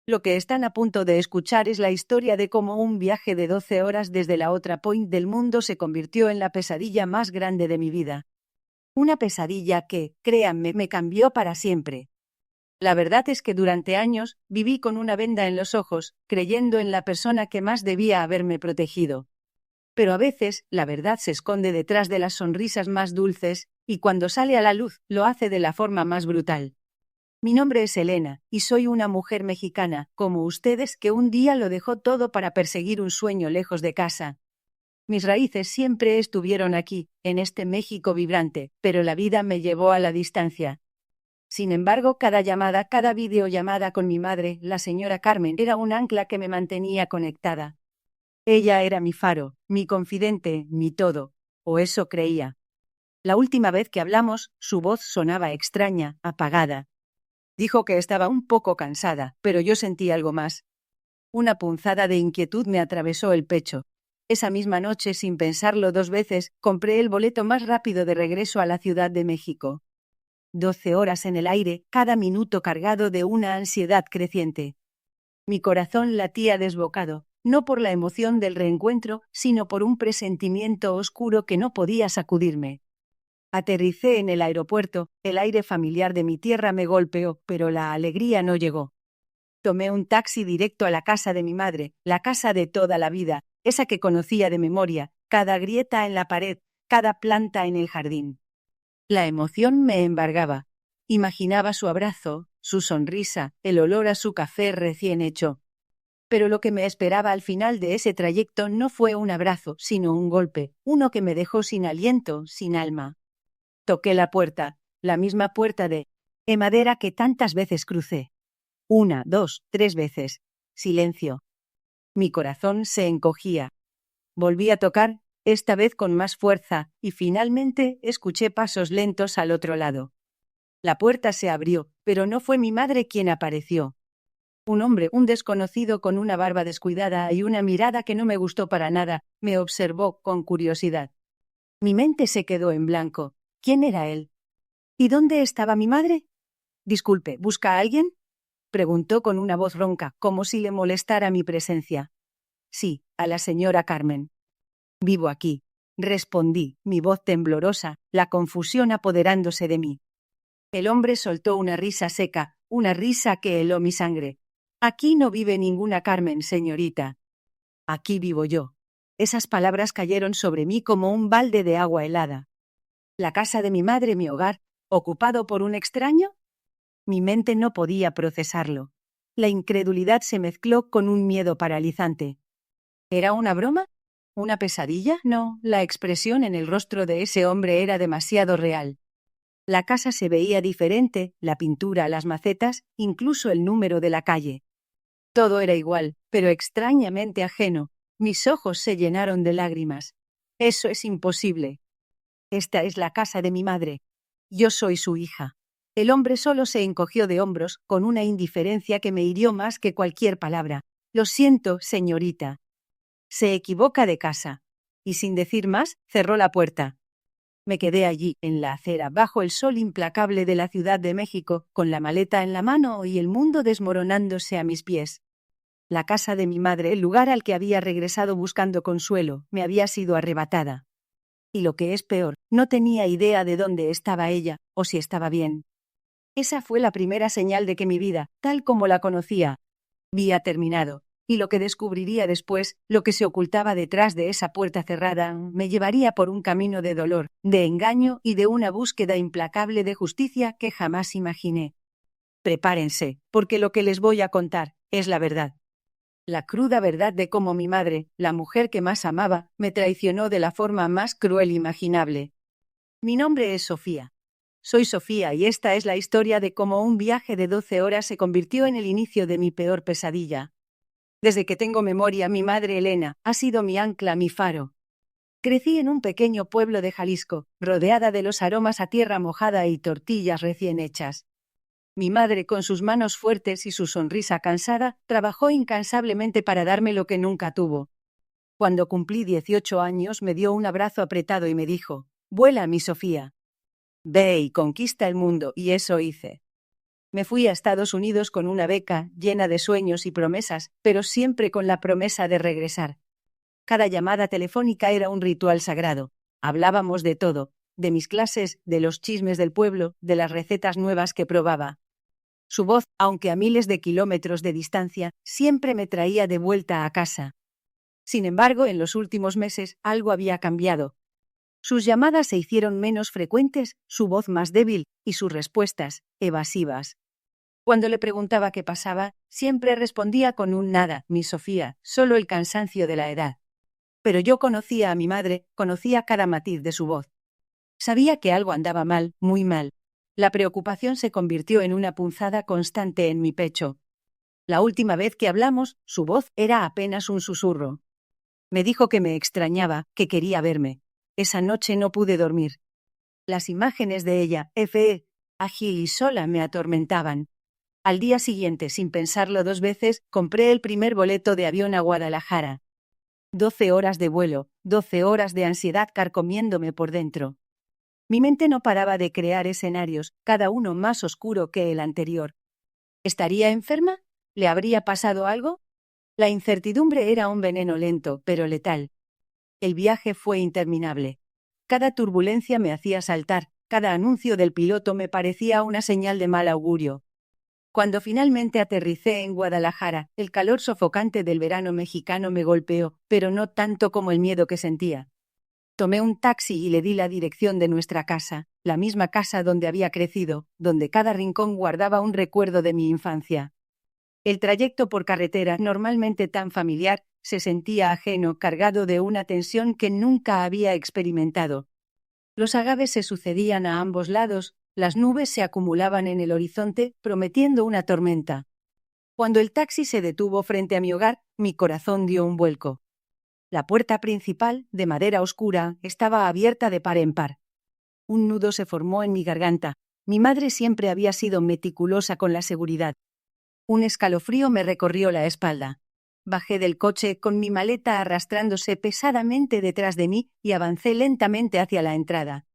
Lo que están a punto de escuchar es la historia de cómo un viaje de 12 horas desde la otra point del mundo se convirtió en la pesadilla más grande de mi vida. Una pesadilla que, créanme, me cambió para siempre. La verdad es que durante años viví con una venda en los ojos, creyendo en la persona que más debía haberme protegido. Pero a veces la verdad se esconde detrás de las sonrisas más dulces, y cuando sale a la luz lo hace de la forma más brutal. Mi nombre es Elena, y soy una mujer mexicana, como ustedes, que un día lo dejó todo para perseguir un sueño lejos de casa. Mis raíces siempre estuvieron aquí, en este México vibrante, pero la vida me llevó a la distancia. Sin embargo, cada llamada, cada videollamada con mi madre, la señora Carmen, era un ancla que me mantenía conectada. Ella era mi faro, mi confidente, mi todo, o eso creía. La última vez que hablamos, su voz sonaba extraña, apagada. Dijo que estaba un poco cansada, pero yo sentí algo más. Una punzada de inquietud me atravesó el pecho. Esa misma noche, sin pensarlo 2 veces, compré el boleto más rápido de regreso a la Ciudad de México. 12 horas en el aire, cada minuto cargado de una ansiedad creciente. Mi corazón latía desbocado, no por la emoción del reencuentro, sino por un presentimiento oscuro que no podía sacudirme. Aterricé en el aeropuerto, el aire familiar de mi tierra me golpeó, pero la alegría no llegó. Tomé un taxi directo a la casa de mi madre, la casa de toda la vida, esa que conocía de memoria, cada grieta en la pared, cada planta en el jardín. La emoción me embargaba. Imaginaba su abrazo, su sonrisa, el olor a su café recién hecho. Pero lo que me esperaba al final de ese trayecto no fue un abrazo, sino un golpe, uno que me dejó sin aliento, sin alma. Toqué la puerta, la misma puerta de madera que tantas veces crucé. 1, 2, 3 veces. Silencio. Mi corazón se encogía. Volví a tocar, esta vez con más fuerza, y finalmente escuché pasos lentos al otro lado. La puerta se abrió, pero no fue mi madre quien apareció. Un hombre, un desconocido con una barba descuidada y una mirada que no me gustó para nada, me observó con curiosidad. Mi mente se quedó en blanco. ¿Quién era él? ¿Y dónde estaba mi madre? Disculpe, ¿busca a alguien? Preguntó con una voz ronca, como si le molestara mi presencia. Sí, a la señora Carmen. Vivo aquí, respondí, mi voz temblorosa, la confusión apoderándose de mí. El hombre soltó una risa seca, una risa que heló mi sangre. Aquí no vive ninguna Carmen, señorita. Aquí vivo yo. Esas palabras cayeron sobre mí como un balde de agua helada. ¿La casa de mi madre, mi hogar, ocupado por un extraño? Mi mente no podía procesarlo. La incredulidad se mezcló con un miedo paralizante. ¿Era una broma? ¿Una pesadilla? No, la expresión en el rostro de ese hombre era demasiado real. La casa se veía diferente, la pintura, las macetas, incluso el número de la calle. Todo era igual, pero extrañamente ajeno. Mis ojos se llenaron de lágrimas. Eso es imposible. Esta es la casa de mi madre. Yo soy su hija. El hombre solo se encogió de hombros, con una indiferencia que me hirió más que cualquier palabra. Lo siento, señorita. Se equivoca de casa. Y sin decir más, cerró la puerta. Me quedé allí, en la acera, bajo el sol implacable de la Ciudad de México, con la maleta en la mano y el mundo desmoronándose a mis pies. La casa de mi madre, el lugar al que había regresado buscando consuelo, me había sido arrebatada. Y lo que es peor, no tenía idea de dónde estaba ella, o si estaba bien. Esa fue la primera señal de que mi vida, tal como la conocía, había terminado, y lo que descubriría después, lo que se ocultaba detrás de esa puerta cerrada, me llevaría por un camino de dolor, de engaño y de una búsqueda implacable de justicia que jamás imaginé. Prepárense, porque lo que les voy a contar es la verdad. La cruda verdad de cómo mi madre, la mujer que más amaba, me traicionó de la forma más cruel imaginable. Mi nombre es Sofía. Soy Sofía y esta es la historia de cómo un viaje de 12 horas se convirtió en el inicio de mi peor pesadilla. Desde que tengo memoria, mi madre Elena ha sido mi ancla, mi faro. Crecí en un pequeño pueblo de Jalisco, rodeada de los aromas a tierra mojada y tortillas recién hechas. Mi madre, con sus manos fuertes y su sonrisa cansada, trabajó incansablemente para darme lo que nunca tuvo. Cuando cumplí 18 años, me dio un abrazo apretado y me dijo: «Vuela, mi Sofía. Ve y conquista el mundo», y eso hice. Me fui a Estados Unidos con una beca llena de sueños y promesas, pero siempre con la promesa de regresar. Cada llamada telefónica era un ritual sagrado. Hablábamos de todo, de mis clases, de los chismes del pueblo, de las recetas nuevas que probaba. Su voz, aunque a miles de kilómetros de distancia, siempre me traía de vuelta a casa. Sin embargo, en los últimos meses algo había cambiado. Sus llamadas se hicieron menos frecuentes, su voz más débil y sus respuestas evasivas. Cuando le preguntaba qué pasaba, siempre respondía con un nada, mi Sofía, solo el cansancio de la edad. Pero yo conocía a mi madre, conocía cada matiz de su voz. Sabía que algo andaba mal, muy mal. La preocupación se convirtió en una punzada constante en mi pecho. La última vez que hablamos, su voz era apenas un susurro. Me dijo que me extrañaba, que quería verme. Esa noche no pude dormir. Las imágenes de ella, ágil y sola, me atormentaban. Al día siguiente, sin pensarlo 2 veces, compré el primer boleto de avión a Guadalajara. 12 horas de vuelo, 12 horas de ansiedad carcomiéndome por dentro. Mi mente no paraba de crear escenarios, cada uno más oscuro que el anterior. ¿Estaría enferma? ¿Le habría pasado algo? La incertidumbre era un veneno lento, pero letal. El viaje fue interminable. Cada turbulencia me hacía saltar, cada anuncio del piloto me parecía una señal de mal augurio. Cuando finalmente aterricé en Guadalajara, el calor sofocante del verano mexicano me golpeó, pero no tanto como el miedo que sentía. Tomé un taxi y le di la dirección de nuestra casa, la misma casa donde había crecido, donde cada rincón guardaba un recuerdo de mi infancia. El trayecto por carretera, normalmente tan familiar, se sentía ajeno, cargado de una tensión que nunca había experimentado. Los agaves se sucedían a ambos lados, las nubes se acumulaban en el horizonte, prometiendo una tormenta. Cuando el taxi se detuvo frente a mi hogar, mi corazón dio un vuelco. La puerta principal, de madera oscura, estaba abierta de par en par. Un nudo se formó en mi garganta. Mi madre siempre había sido meticulosa con la seguridad. Un escalofrío me recorrió la espalda. Bajé del coche con mi maleta arrastrándose pesadamente detrás de mí y avancé lentamente hacia la entrada.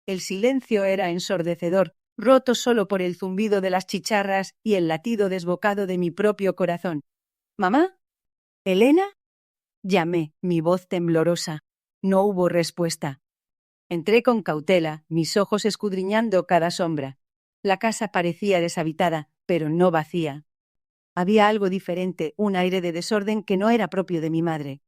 El silencio era ensordecedor, roto solo por el zumbido de las chicharras y el latido desbocado de mi propio corazón. ¿Mamá? ¿Elena? Llamé, mi voz temblorosa. No hubo respuesta. Entré con cautela, mis ojos escudriñando cada sombra. La casa parecía deshabitada, pero no vacía. Había algo diferente, un aire de desorden que no era propio de mi madre.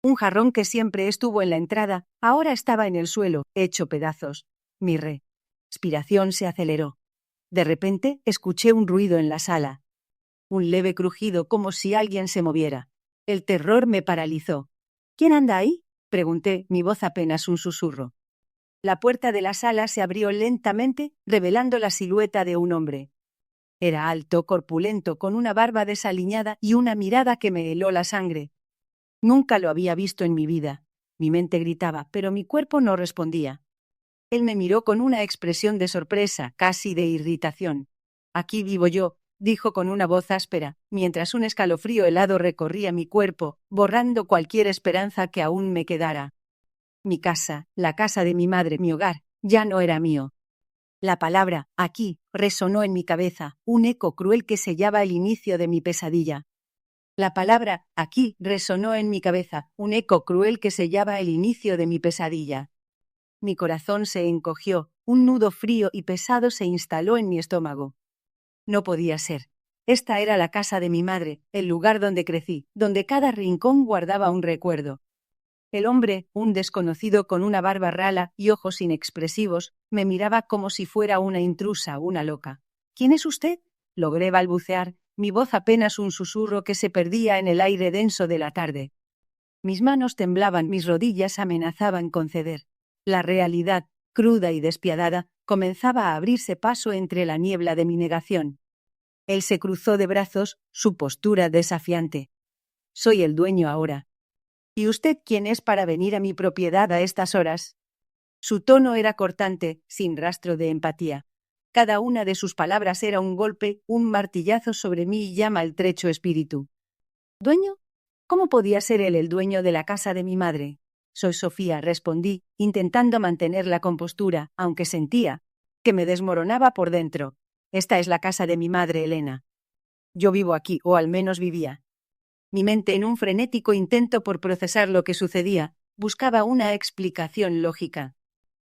Un jarrón que siempre estuvo en la entrada, ahora estaba en el suelo, hecho pedazos. Mi respiración se aceleró. De repente, escuché un ruido en la sala. Un leve crujido como si alguien se moviera. El terror me paralizó. ¿Quién anda ahí?, pregunté, mi voz apenas un susurro. La puerta de la sala se abrió lentamente, revelando la silueta de un hombre. Era alto, corpulento, con una barba desaliñada y una mirada que me heló la sangre. Nunca lo había visto en mi vida. Mi mente gritaba, pero mi cuerpo no respondía. Él me miró con una expresión de sorpresa, casi de irritación. «Aquí vivo yo», dijo con una voz áspera, mientras un escalofrío helado recorría mi cuerpo, borrando cualquier esperanza que aún me quedara. Mi casa, la casa de mi madre, mi hogar, ya no era mío. La palabra «aquí» resonó en mi cabeza, un eco cruel que sellaba el inicio de mi pesadilla. La palabra «aquí» resonó en mi cabeza, un eco cruel que sellaba el inicio de mi pesadilla. Mi corazón se encogió, un nudo frío y pesado se instaló en mi estómago. No podía ser. Esta era la casa de mi madre, el lugar donde crecí, donde cada rincón guardaba un recuerdo. El hombre, un desconocido con una barba rala y ojos inexpresivos, me miraba como si fuera una intrusa, una loca. «¿Quién es usted?», logré balbucear, mi voz apenas un susurro que se perdía en el aire denso de la tarde. Mis manos temblaban, mis rodillas amenazaban con ceder. La realidad, cruda y despiadada, comenzaba a abrirse paso entre la niebla de mi negación. Él se cruzó de brazos, su postura desafiante. «Soy el dueño ahora». «¿Y usted quién es para venir a mi propiedad a estas horas?». Su tono era cortante, sin rastro de empatía. Cada una de sus palabras era un golpe, un martillazo sobre mi ya maltrecho espíritu. «¿Dueño? ¿Cómo podía ser él el dueño de la casa de mi madre?». «Soy Sofía», respondí, intentando mantener la compostura, aunque sentía que me desmoronaba por dentro. Esta es la casa de mi madre, Elena. Yo vivo aquí, o al menos vivía. Mi mente, en un frenético intento por procesar lo que sucedía, buscaba una explicación lógica.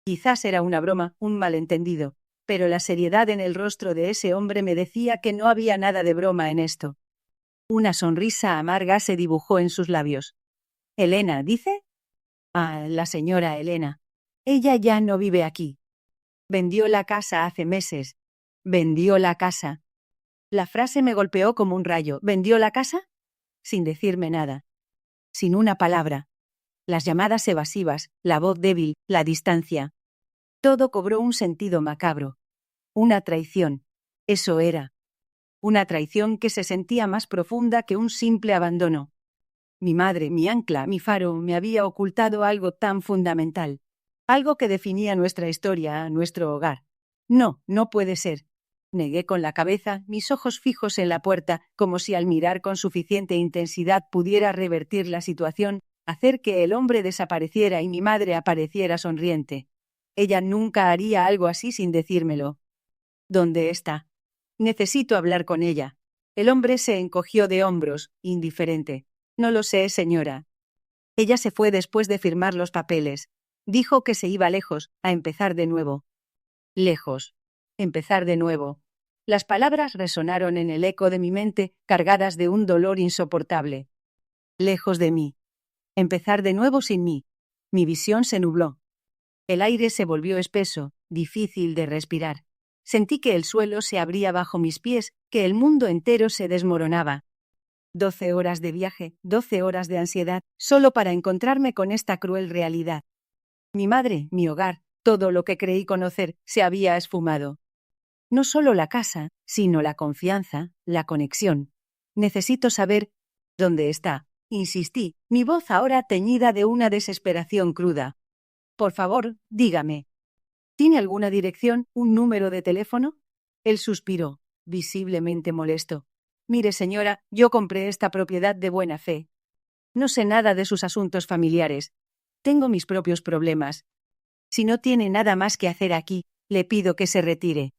Quizás era una broma, un malentendido, pero la seriedad en el rostro de ese hombre me decía que no había nada de broma en esto. Una sonrisa amarga se dibujó en sus labios. «¿Elena, dice?» «Ah, la señora Elena. Ella ya no vive aquí. Vendió la casa hace meses. Vendió la casa». La frase me golpeó como un rayo. ¿Vendió la casa? Sin decirme nada. Sin una palabra. Las llamadas evasivas, la voz débil, la distancia. Todo cobró un sentido macabro. Una traición. Eso era. Una traición que se sentía más profunda que un simple abandono. Mi madre, mi ancla, mi faro, me había ocultado algo tan fundamental. Algo que definía nuestra historia, nuestro hogar. No, no puede ser. Negué con la cabeza, mis ojos fijos en la puerta, como si al mirar con suficiente intensidad pudiera revertir la situación, hacer que el hombre desapareciera y mi madre apareciera sonriente. Ella nunca haría algo así sin decírmelo. ¿Dónde está? Necesito hablar con ella. El hombre se encogió de hombros, indiferente. No lo sé, señora. Ella se fue después de firmar los papeles. Dijo que se iba lejos, a empezar de nuevo. Lejos. Empezar de nuevo. Las palabras resonaron en el eco de mi mente, cargadas de un dolor insoportable. Lejos de mí. Empezar de nuevo sin mí. Mi visión se nubló. El aire se volvió espeso, difícil de respirar. Sentí que el suelo se abría bajo mis pies, que el mundo entero se desmoronaba. 12 horas de viaje, 12 horas de ansiedad, solo para encontrarme con esta cruel realidad. Mi madre, mi hogar, todo lo que creí conocer, se había esfumado. No solo la casa, sino la confianza, la conexión. Necesito saber dónde está. Insistí, mi voz ahora teñida de una desesperación cruda. Por favor, dígame. ¿Tiene alguna dirección, un número de teléfono? Él suspiró, visiblemente molesto. Mire, señora, yo compré esta propiedad de buena fe. No sé nada de sus asuntos familiares. Tengo mis propios problemas. Si no tiene nada más que hacer aquí, le pido que se retire.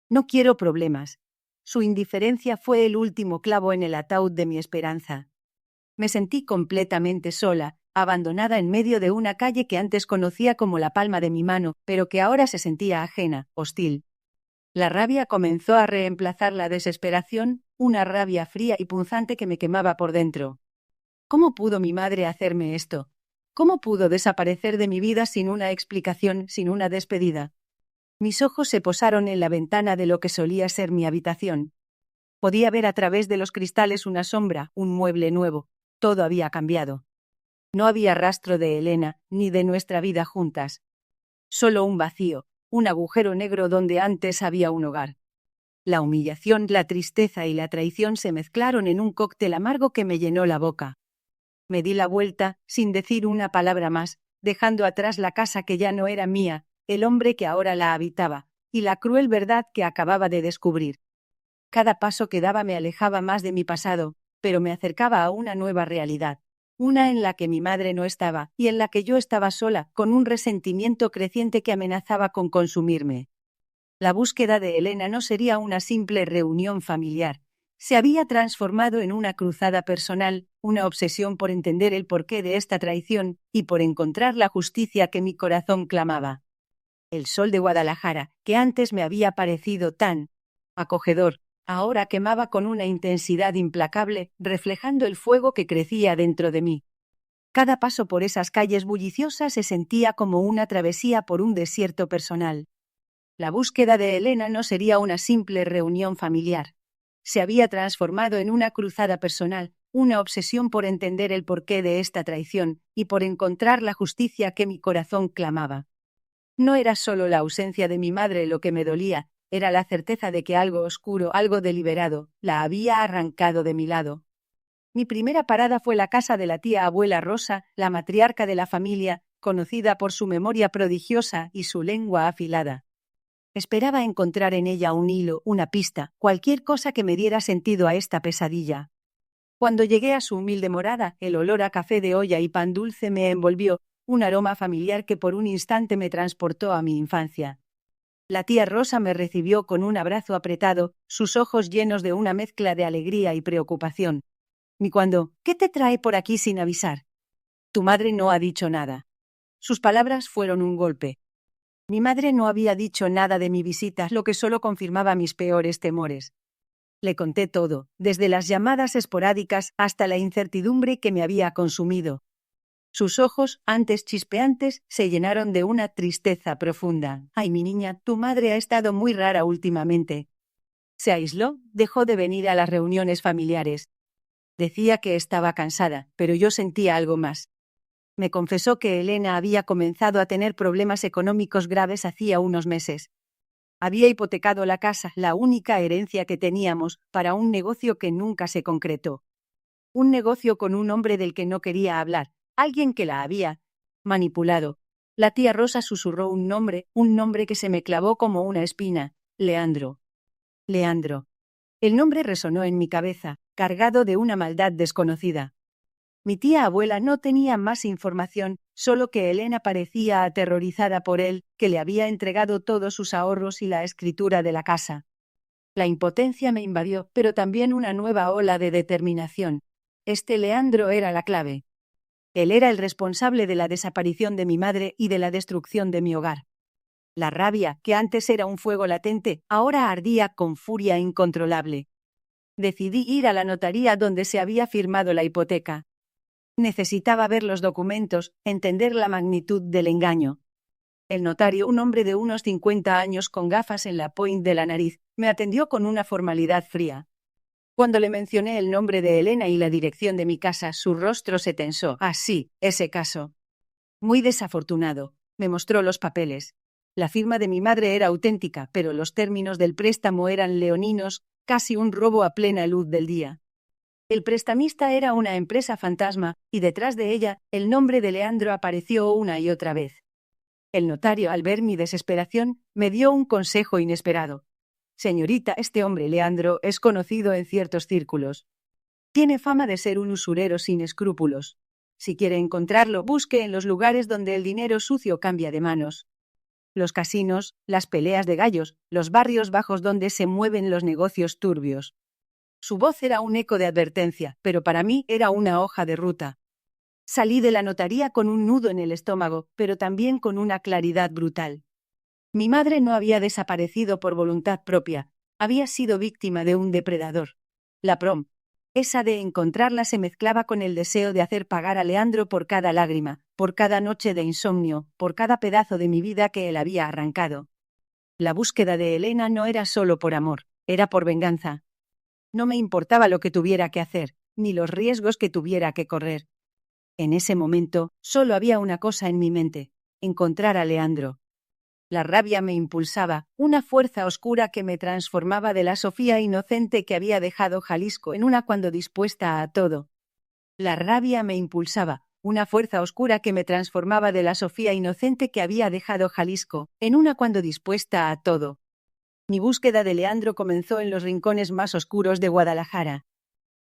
No quiero problemas. Su indiferencia fue el último clavo en el ataúd de mi esperanza. Me sentí completamente sola, abandonada en medio de una calle que antes conocía como la palma de mi mano, pero que ahora se sentía ajena, hostil. La rabia comenzó a reemplazar la desesperación, una rabia fría y punzante que me quemaba por dentro. ¿Cómo pudo mi madre hacerme esto? ¿Cómo pudo desaparecer de mi vida sin una explicación, sin una despedida? Mis ojos se posaron en la ventana de lo que solía ser mi habitación. Podía ver a través de los cristales una sombra, un mueble nuevo. Todo había cambiado. No había rastro de Elena, ni de nuestra vida juntas. Solo un vacío, un agujero negro donde antes había un hogar. La humillación, la tristeza y la traición se mezclaron en un cóctel amargo que me llenó la boca. Me di la vuelta, sin decir una palabra más, dejando atrás la casa que ya no era mía, el hombre que ahora la habitaba, y la cruel verdad que acababa de descubrir. Cada paso que daba me alejaba más de mi pasado, pero me acercaba a una nueva realidad, una en la que mi madre no estaba, y en la que yo estaba sola, con un resentimiento creciente que amenazaba con consumirme. La búsqueda de Elena no sería una simple reunión familiar. Se había transformado en una cruzada personal, una obsesión por entender el porqué de esta traición y por encontrar la justicia que mi corazón clamaba. El sol de Guadalajara, que antes me había parecido tan acogedor, ahora quemaba con una intensidad implacable, reflejando el fuego que crecía dentro de mí. Cada paso por esas calles bulliciosas se sentía como una travesía por un desierto personal. La búsqueda de Elena no sería una simple reunión familiar. Se había transformado en una cruzada personal, una obsesión por entender el porqué de esta traición y por encontrar la justicia que mi corazón clamaba. No era solo la ausencia de mi madre lo que me dolía, era la certeza de que algo oscuro, algo deliberado, la había arrancado de mi lado. Mi primera parada fue la casa de la tía abuela Rosa, la matriarca de la familia, conocida por su memoria prodigiosa y su lengua afilada. Esperaba encontrar en ella un hilo, una pista, cualquier cosa que me diera sentido a esta pesadilla. Cuando llegué a su humilde morada, el olor a café de olla y pan dulce me envolvió, un aroma familiar que por un instante me transportó a mi infancia. La tía Rosa me recibió con un abrazo apretado, sus ojos llenos de una mezcla de alegría y preocupación. Y cuando, ¿qué te trae por aquí sin avisar? Tu madre no ha dicho nada. Sus palabras fueron un golpe. Mi madre no había dicho nada de mi visita, lo que solo confirmaba mis peores temores. Le conté todo, desde las llamadas esporádicas hasta la incertidumbre que me había consumido. Sus ojos, antes chispeantes, se llenaron de una tristeza profunda. Ay, mi niña, tu madre ha estado muy rara últimamente. Se aisló, dejó de venir a las reuniones familiares. Decía que estaba cansada, pero yo sentía algo más. Me confesó que Elena había comenzado a tener problemas económicos graves hacía unos meses. Había hipotecado la casa, la única herencia que teníamos, para un negocio que nunca se concretó. Un negocio con un hombre del que no quería hablar, alguien que la había manipulado. La tía Rosa susurró un nombre que se me clavó como una espina: Leandro. Leandro. El nombre resonó en mi cabeza, cargado de una maldad desconocida. Mi tía abuela no tenía más información, solo que Elena parecía aterrorizada por él, que le había entregado todos sus ahorros y la escritura de la casa. La impotencia me invadió, pero también una nueva ola de determinación. Este Leandro era la clave. Él era el responsable de la desaparición de mi madre y de la destrucción de mi hogar. La rabia, que antes era un fuego latente, ahora ardía con furia incontrolable. Decidí ir a la notaría donde se había firmado la hipoteca. Necesitaba ver los documentos, entender la magnitud del engaño. El notario, un hombre de unos 50 años con gafas en la point de la nariz, me atendió con una formalidad fría. Cuando le mencioné el nombre de Elena y la dirección de mi casa, su rostro se tensó. Ah, sí, ese caso. Muy desafortunado. Me mostró los papeles. La firma de mi madre era auténtica, pero los términos del préstamo eran leoninos, casi un robo a plena luz del día. El prestamista era una empresa fantasma, y detrás de ella, el nombre de Leandro apareció una y otra vez. El notario, al ver mi desesperación, me dio un consejo inesperado. Señorita, este hombre, Leandro, es conocido en ciertos círculos. Tiene fama de ser un usurero sin escrúpulos. Si quiere encontrarlo, busque en los lugares donde el dinero sucio cambia de manos. Los casinos, las peleas de gallos, los barrios bajos donde se mueven los negocios turbios. Su voz era un eco de advertencia, pero para mí era una hoja de ruta. Salí de la notaría con un nudo en el estómago, pero también con una claridad brutal. Mi madre no había desaparecido por voluntad propia, había sido víctima de un depredador. La esa de encontrarla se mezclaba con el deseo de hacer pagar a Leandro por cada lágrima, por cada noche de insomnio, por cada pedazo de mi vida que él había arrancado. La búsqueda de Elena no era solo por amor, era por venganza. No me importaba lo que tuviera que hacer, ni los riesgos que tuviera que correr. En ese momento, solo había una cosa en mi mente: encontrar a Leandro. La rabia me impulsaba, una fuerza oscura que me transformaba de la Sofía inocente que había dejado Jalisco en una cuando dispuesta a todo. La rabia me impulsaba, una fuerza oscura que me transformaba de la Sofía inocente que había dejado Jalisco en una cuando dispuesta a todo. Mi búsqueda de Leandro comenzó en los rincones más oscuros de Guadalajara.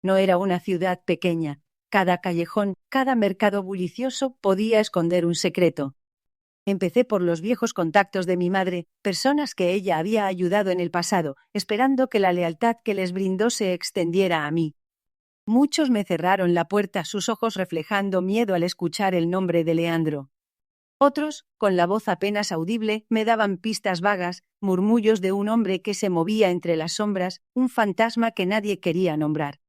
No era una ciudad pequeña. Cada callejón, cada mercado bullicioso podía esconder un secreto. Empecé por los viejos contactos de mi madre, personas que ella había ayudado en el pasado, esperando que la lealtad que les brindó se extendiera a mí. Muchos me cerraron la puerta, sus ojos reflejando miedo al escuchar el nombre de Leandro. Otros, con la voz apenas audible, me daban pistas vagas, murmullos de un hombre que se movía entre las sombras, un fantasma que nadie quería nombrar.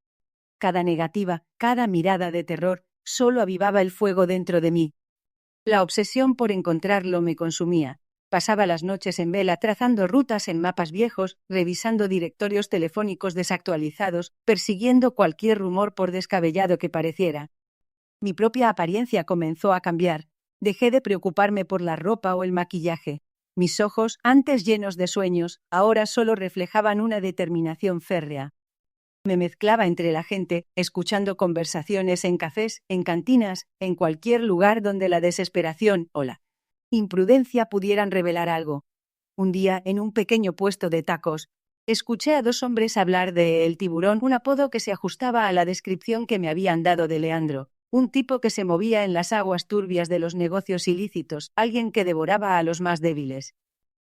Cada negativa, cada mirada de terror, solo avivaba el fuego dentro de mí. La obsesión por encontrarlo me consumía. Pasaba las noches en vela trazando rutas en mapas viejos, revisando directorios telefónicos desactualizados, persiguiendo cualquier rumor por descabellado que pareciera. Mi propia apariencia comenzó a cambiar. Dejé de preocuparme por la ropa o el maquillaje. Mis ojos, antes llenos de sueños, ahora solo reflejaban una determinación férrea. Me mezclaba entre la gente, escuchando conversaciones en cafés, en cantinas, en cualquier lugar donde la desesperación o la imprudencia pudieran revelar algo. Un día, en un pequeño puesto de tacos, escuché a dos hombres hablar de El Tiburón, un apodo que se ajustaba a la descripción que me habían dado de Leandro. Un tipo que se movía en las aguas turbias de los negocios ilícitos, alguien que devoraba a los más débiles.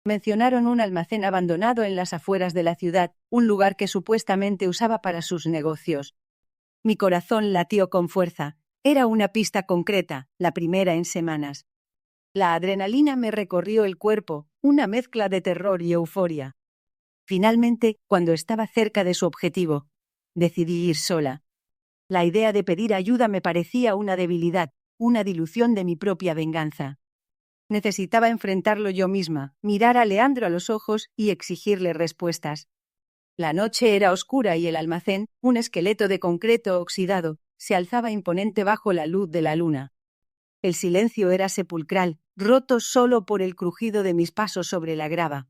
Mencionaron un almacén abandonado en las afueras de la ciudad, un lugar que supuestamente usaba para sus negocios. Mi corazón latió con fuerza. Era una pista concreta, la primera en semanas. La adrenalina me recorrió el cuerpo, una mezcla de terror y euforia. Finalmente, cuando estaba cerca de su objetivo, decidí ir sola. La idea de pedir ayuda me parecía una debilidad, una dilución de mi propia venganza. Necesitaba enfrentarlo yo misma, mirar a Leandro a los ojos y exigirle respuestas. La noche era oscura y el almacén, un esqueleto de concreto oxidado, se alzaba imponente bajo la luz de la luna. El silencio era sepulcral, roto solo por el crujido de mis pasos sobre la grava.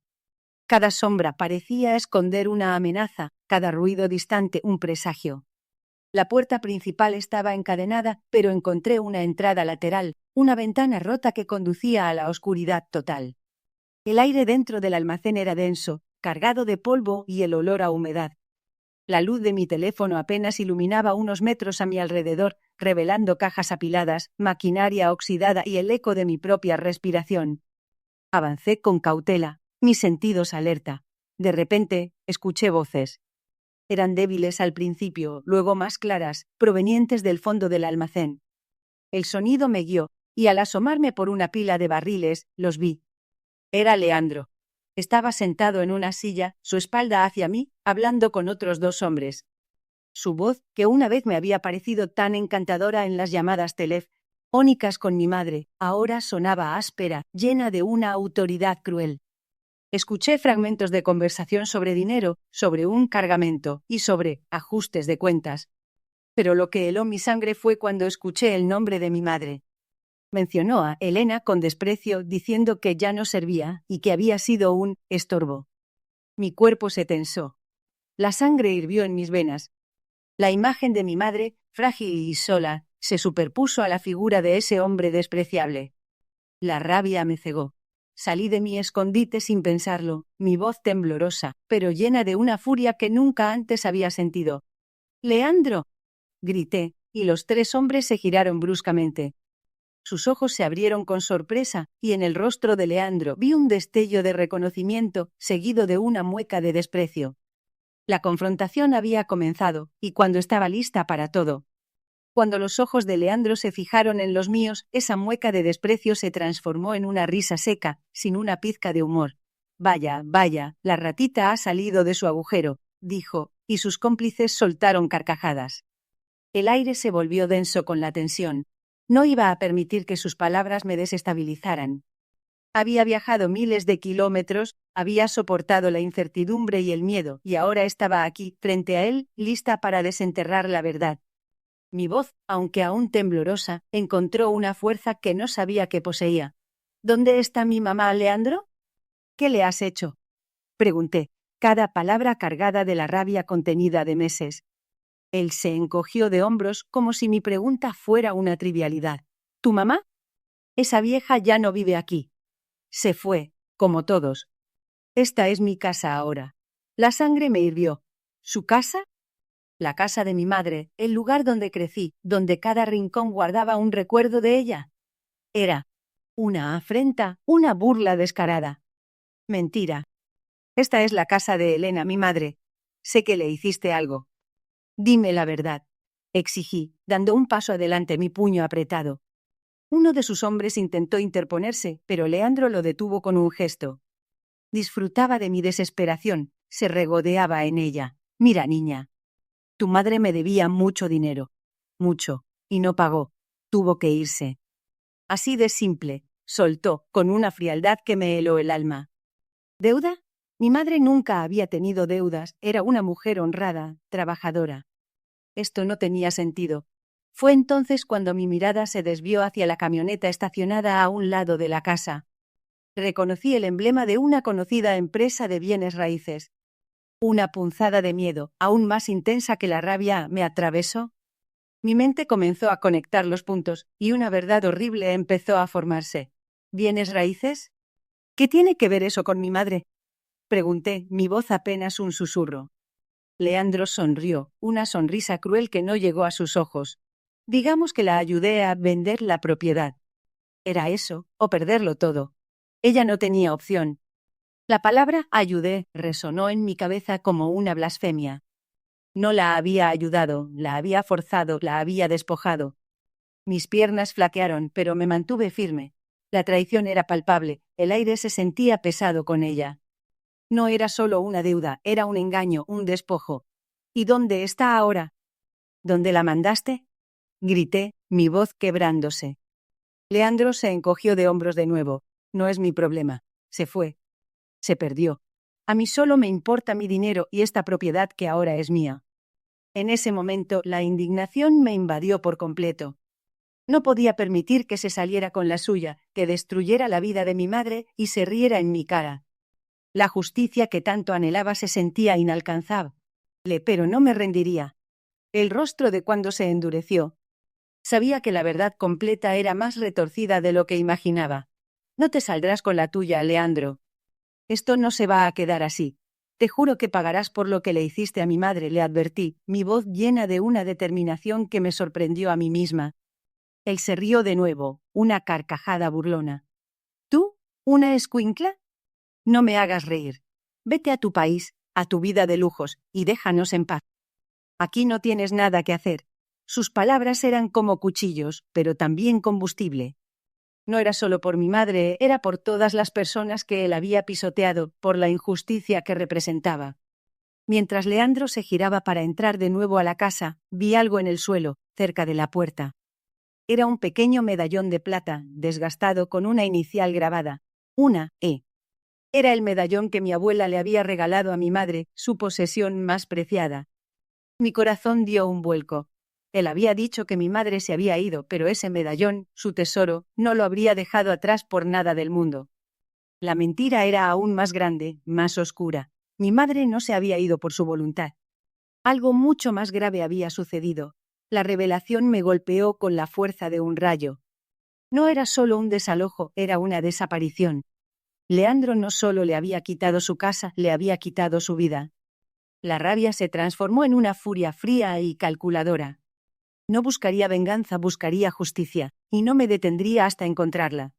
Cada sombra parecía esconder una amenaza, cada ruido distante un presagio. La puerta principal estaba encadenada, pero encontré una entrada lateral, una ventana rota que conducía a la oscuridad total. El aire dentro del almacén era denso, cargado de polvo y el olor a humedad. La luz de mi teléfono apenas iluminaba unos metros a mi alrededor, revelando cajas apiladas, maquinaria oxidada y el eco de mi propia respiración. Avancé con cautela, mis sentidos alerta. De repente, escuché voces. Eran débiles al principio, luego más claras, provenientes del fondo del almacén. El sonido me guió, y al asomarme por una pila de barriles, los vi. Era Leandro. Estaba sentado en una silla, su espalda hacia mí, hablando con otros dos hombres. Su voz, que una vez me había parecido tan encantadora en las llamadas telefónicas con mi madre, ahora sonaba áspera, llena de una autoridad cruel. Escuché fragmentos de conversación sobre dinero, sobre un cargamento y sobre ajustes de cuentas. Pero lo que heló mi sangre fue cuando escuché el nombre de mi madre. Mencionó a Elena con desprecio, diciendo que ya no servía y que había sido un estorbo. Mi cuerpo se tensó. La sangre hirvió en mis venas. La imagen de mi madre, frágil y sola, se superpuso a la figura de ese hombre despreciable. La rabia me cegó. Salí de mi escondite sin pensarlo, mi voz temblorosa, pero llena de una furia que nunca antes había sentido. ¡Leandro!, grité, y los tres hombres se giraron bruscamente. Sus ojos se abrieron con sorpresa, y en el rostro de Leandro vi un destello de reconocimiento, seguido de una mueca de desprecio. La confrontación había comenzado, y cuando estaba lista para todo. Cuando los ojos de Leandro se fijaron en los míos, esa mueca de desprecio se transformó en una risa seca, sin una pizca de humor. Vaya, vaya, la ratita ha salido de su agujero, dijo, y sus cómplices soltaron carcajadas. El aire se volvió denso con la tensión. No iba a permitir que sus palabras me desestabilizaran. Había viajado miles de kilómetros, había soportado la incertidumbre y el miedo, y ahora estaba aquí, frente a él, lista para desenterrar la verdad. Mi voz, aunque aún temblorosa, encontró una fuerza que no sabía que poseía. ¿Dónde está mi mamá, Leandro? ¿Qué le has hecho?, pregunté, cada palabra cargada de la rabia contenida de meses. Él se encogió de hombros como si mi pregunta fuera una trivialidad. ¿Tu mamá? Esa vieja ya no vive aquí. Se fue, como todos. Esta es mi casa ahora. La sangre me hirvió. ¿Su casa? La casa de mi madre, el lugar donde crecí, donde cada rincón guardaba un recuerdo de ella. Era una afrenta, una burla descarada. Mentira. Esta es la casa de Elena, mi madre. Sé que le hiciste algo. Dime la verdad, exigí, dando un paso adelante, mi puño apretado. Uno de sus hombres intentó interponerse, pero Leandro lo detuvo con un gesto. Disfrutaba de mi desesperación, se regodeaba en ella. Mira, niña. Tu madre me debía mucho dinero. Mucho. Y no pagó. Tuvo que irse. Así de simple, soltó, con una frialdad que me heló el alma. ¿Deuda? Mi madre nunca había tenido deudas, era una mujer honrada, trabajadora. Esto no tenía sentido. Fue entonces cuando mi mirada se desvió hacia la camioneta estacionada a un lado de la casa. Reconocí el emblema de una conocida empresa de bienes raíces. Una punzada de miedo, aún más intensa que la rabia, me atravesó. Mi mente comenzó a conectar los puntos, y una verdad horrible empezó a formarse. ¿Bienes raíces? ¿Qué tiene que ver eso con mi madre?, pregunté, mi voz apenas un susurro. Leandro sonrió, una sonrisa cruel que no llegó a sus ojos. Digamos que la ayudé a vender la propiedad. Era eso, o perderlo todo. Ella no tenía opción. La palabra ayudé resonó en mi cabeza como una blasfemia. No la había ayudado, la había forzado, la había despojado. Mis piernas flaquearon, pero me mantuve firme. La traición era palpable, el aire se sentía pesado con ella. No era solo una deuda, era un engaño, un despojo. ¿Y dónde está ahora? ¿Dónde la mandaste? Grité, mi voz quebrándose. Leandro se encogió de hombros de nuevo. No es mi problema. Se fue. Se perdió. A mí solo me importa mi dinero y esta propiedad que ahora es mía. En ese momento la indignación me invadió por completo. No podía permitir que se saliera con la suya, que destruyera la vida de mi madre y se riera en mi cara. La justicia que tanto anhelaba se sentía inalcanzable, pero no me rendiría. El rostro de cuando se endureció. Sabía que la verdad completa era más retorcida de lo que imaginaba. No te saldrás con la tuya, Leandro. Esto no se va a quedar así. Te juro que pagarás por lo que le hiciste a mi madre, le advertí, mi voz llena de una determinación que me sorprendió a mí misma. Él se rió de nuevo, una carcajada burlona. ¿Tú? ¿Una escuincla? No me hagas reír. Vete a tu país, a tu vida de lujos, y déjanos en paz. Aquí no tienes nada que hacer. Sus palabras eran como cuchillos, pero también combustible. No era solo por mi madre, era por todas las personas que él había pisoteado, por la injusticia que representaba. Mientras Leandro se giraba para entrar de nuevo a la casa, vi algo en el suelo, cerca de la puerta. Era un pequeño medallón de plata, desgastado con una inicial grabada, una E. Era el medallón que mi abuela le había regalado a mi madre, su posesión más preciada. Mi corazón dio un vuelco. Él había dicho que mi madre se había ido, pero ese medallón, su tesoro, no lo habría dejado atrás por nada del mundo. La mentira era aún más grande, más oscura. Mi madre no se había ido por su voluntad. Algo mucho más grave había sucedido. La revelación me golpeó con la fuerza de un rayo. No era solo un desalojo, era una desaparición. Leandro no solo le había quitado su casa, le había quitado su vida. La rabia se transformó en una furia fría y calculadora. No buscaría venganza, buscaría justicia, y no me detendría hasta encontrarla.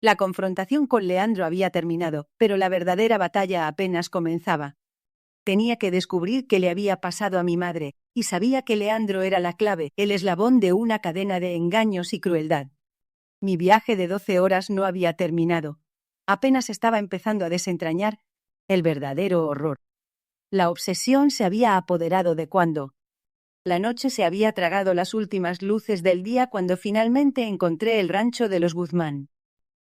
La confrontación con Leandro había terminado, pero la verdadera batalla apenas comenzaba. Tenía que descubrir qué le había pasado a mi madre, y sabía que Leandro era la clave, el eslabón de una cadena de engaños y crueldad. Mi viaje de 12 horas no había terminado. Apenas estaba empezando a desentrañar el verdadero horror. La obsesión se había apoderado de cuando. La noche se había tragado las últimas luces del día cuando finalmente encontré el rancho de los Guzmán.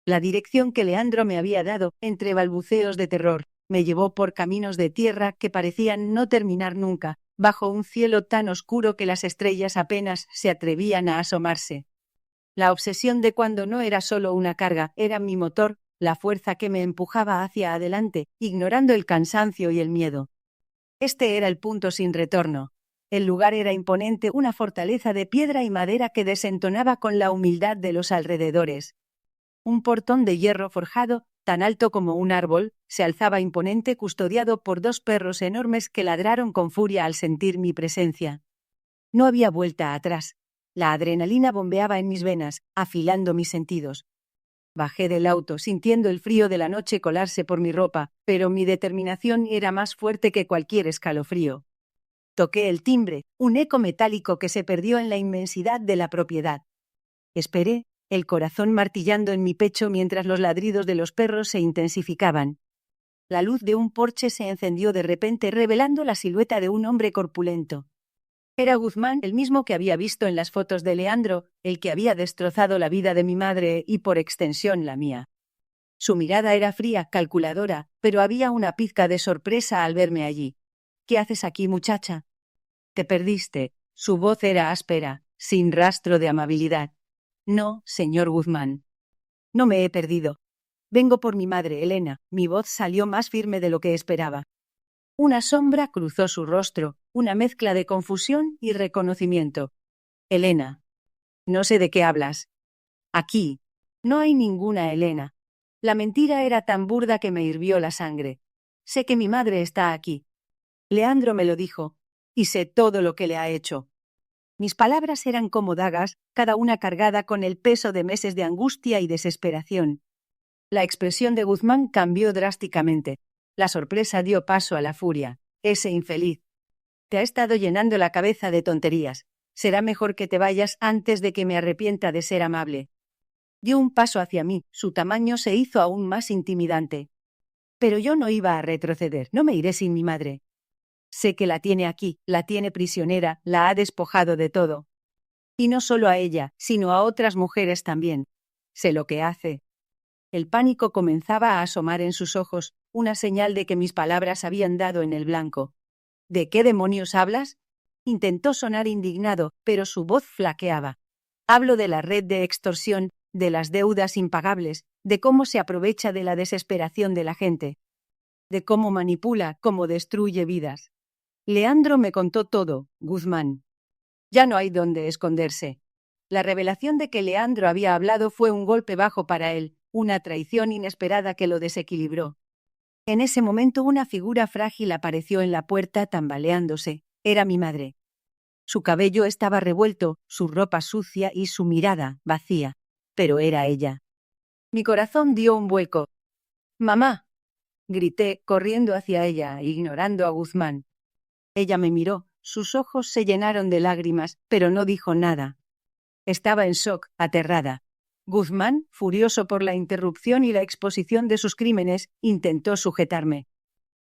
La dirección que Leandro me había dado, entre balbuceos de terror, me llevó por caminos de tierra que parecían no terminar nunca, bajo un cielo tan oscuro que las estrellas apenas se atrevían a asomarse. La obsesión de cuando no era solo una carga, era mi motor, la fuerza que me empujaba hacia adelante, ignorando el cansancio y el miedo. Este era el punto sin retorno. El lugar era imponente, una fortaleza de piedra y madera que desentonaba con la humildad de los alrededores. Un portón de hierro forjado, tan alto como un árbol, se alzaba imponente custodiado por 2 perros enormes que ladraron con furia al sentir mi presencia. No había vuelta atrás. La adrenalina bombeaba en mis venas, afilando mis sentidos. Bajé del auto, sintiendo el frío de la noche colarse por mi ropa, pero mi determinación era más fuerte que cualquier escalofrío. Toqué el timbre, un eco metálico que se perdió en la inmensidad de la propiedad. Esperé, el corazón martillando en mi pecho mientras los ladridos de los perros se intensificaban. La luz de un porche se encendió de repente revelando la silueta de un hombre corpulento. Era Guzmán, el mismo que había visto en las fotos de Leandro, el que había destrozado la vida de mi madre y por extensión la mía. Su mirada era fría, calculadora, pero había una pizca de sorpresa al verme allí. ¿Qué haces aquí, muchacha? Te perdiste. Su voz era áspera, sin rastro de amabilidad. No, señor Guzmán. No me he perdido. Vengo por mi madre, Elena. Mi voz salió más firme de lo que esperaba. Una sombra cruzó su rostro, una mezcla de confusión y reconocimiento. Elena. No sé de qué hablas. Aquí. No hay ninguna Elena. La mentira era tan burda que me hirvió la sangre. Sé que mi madre está aquí. Leandro me lo dijo, y sé todo lo que le ha hecho. Mis palabras eran como dagas, cada una cargada con el peso de meses de angustia y desesperación. La expresión de Guzmán cambió drásticamente. La sorpresa dio paso a la furia. Ese infeliz. Te ha estado llenando la cabeza de tonterías. Será mejor que te vayas antes de que me arrepienta de ser amable. Dio un paso hacia mí, su tamaño se hizo aún más intimidante. Pero yo no iba a retroceder, no me iré sin mi madre. Sé que la tiene aquí, la tiene prisionera, la ha despojado de todo. Y no solo a ella, sino a otras mujeres también. Sé lo que hace. El pánico comenzaba a asomar en sus ojos, una señal de que mis palabras habían dado en el blanco. ¿De qué demonios hablas? Intentó sonar indignado, pero su voz flaqueaba. Hablo de la red de extorsión, de las deudas impagables, de cómo se aprovecha de la desesperación de la gente, de cómo manipula, cómo destruye vidas. Leandro me contó todo, Guzmán. Ya no hay dónde esconderse. La revelación de que Leandro había hablado fue un golpe bajo para él, una traición inesperada que lo desequilibró. En ese momento una figura frágil apareció en la puerta tambaleándose. Era mi madre. Su cabello estaba revuelto, su ropa sucia y su mirada vacía. Pero era ella. Mi corazón dio un vuelco. «¡Mamá!», grité, corriendo hacia ella, ignorando a Guzmán. Ella me miró, sus ojos se llenaron de lágrimas, pero no dijo nada. Estaba en shock, aterrada. Guzmán, furioso por la interrupción y la exposición de sus crímenes, intentó sujetarme.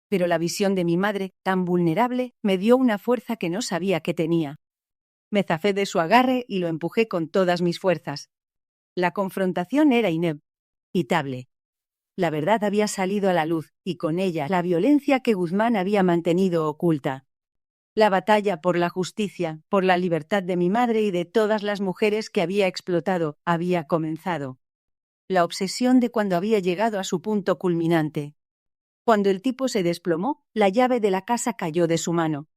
Pero la visión de mi madre, tan vulnerable, me dio una fuerza que no sabía que tenía. Me zafé de su agarre y lo empujé con todas mis fuerzas. La confrontación era inevitable. La verdad había salido a la luz, y con ella la violencia que Guzmán había mantenido oculta. La batalla por la justicia, por la libertad de mi madre y de todas las mujeres que había explotado, había comenzado. La obsesión de cuando había llegado a su punto culminante. Cuando el tipo se desplomó, la llave de la casa cayó de su mano.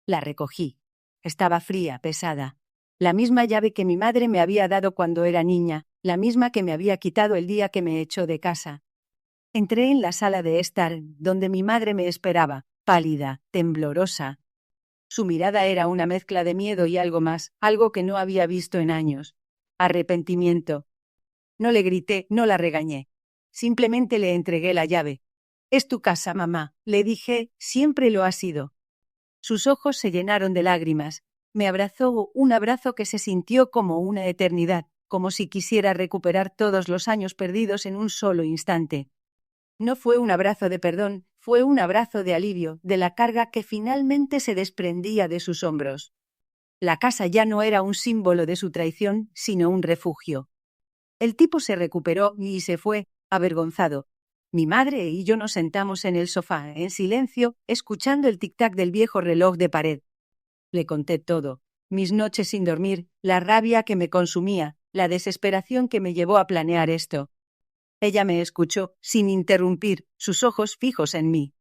La recogí. Estaba fría, pesada. La misma llave que mi madre me había dado cuando era niña, la misma que me había quitado el día que me echó de casa. Entré en la sala de estar, donde mi madre me esperaba, pálida, temblorosa. Su mirada era una mezcla de miedo y algo más, algo que no había visto en años. Arrepentimiento. No le grité, no la regañé. Simplemente le entregué la llave. «Es tu casa, mamá», le dije, «siempre lo ha sido». Sus ojos se llenaron de lágrimas. Me abrazó un abrazo que se sintió como una eternidad, como si quisiera recuperar todos los años perdidos en un solo instante. No fue un abrazo de perdón, fue un abrazo de alivio, de la carga que finalmente se desprendía de sus hombros. La casa ya no era un símbolo de su traición, sino un refugio. El tipo se recuperó y se fue, avergonzado. Mi madre y yo nos sentamos en el sofá, en silencio, escuchando el tic-tac del viejo reloj de pared. Le conté todo, mis noches sin dormir, la rabia que me consumía, la desesperación que me llevó a planear esto. Ella me escuchó, sin interrumpir, sus ojos fijos en mí.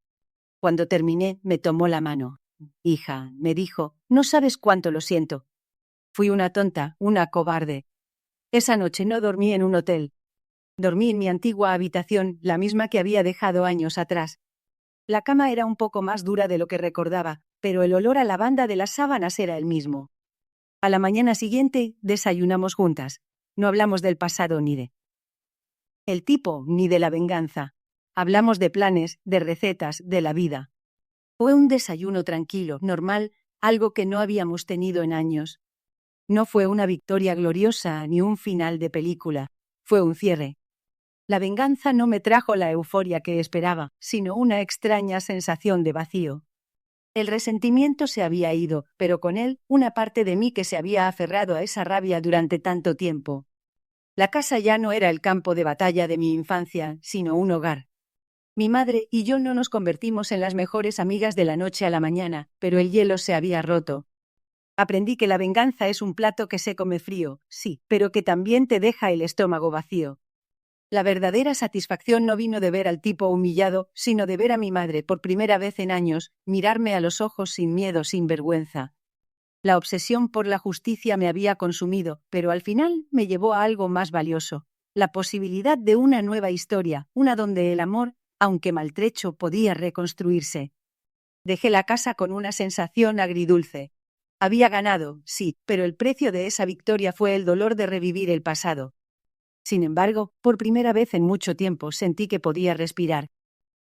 Cuando terminé, me tomó la mano. «Hija», me dijo, «no sabes cuánto lo siento. Fui una tonta, una cobarde. Esa noche no dormí en un hotel. Dormí en mi antigua habitación, la misma que había dejado años atrás. La cama era un poco más dura de lo que recordaba, pero el olor a lavanda de las sábanas era el mismo. A la mañana siguiente, desayunamos juntas. No hablamos del pasado ni de el tipo, ni de la venganza. Hablamos de planes, de recetas, de la vida. Fue un desayuno tranquilo, normal, algo que no habíamos tenido en años. No fue una victoria gloriosa ni un final de película. Fue un cierre. La venganza no me trajo la euforia que esperaba, sino una extraña sensación de vacío. El resentimiento se había ido, pero con él una parte de mí que se había aferrado a esa rabia durante tanto tiempo. La casa ya no era el campo de batalla de mi infancia, sino un hogar. Mi madre y yo no nos convertimos en las mejores amigas de la noche a la mañana, pero el hielo se había roto. Aprendí que la venganza es un plato que se come frío, sí, pero que también te deja el estómago vacío. La verdadera satisfacción no vino de ver al tipo humillado, sino de ver a mi madre, por primera vez en años, mirarme a los ojos sin miedo, sin vergüenza. La obsesión por la justicia me había consumido, pero al final me llevó a algo más valioso, la posibilidad de una nueva historia, una donde el amor, aunque maltrecho, podía reconstruirse. Dejé la casa con una sensación agridulce. Había ganado, sí, pero el precio de esa victoria fue el dolor de revivir el pasado. Sin embargo, por primera vez en mucho tiempo sentí que podía respirar.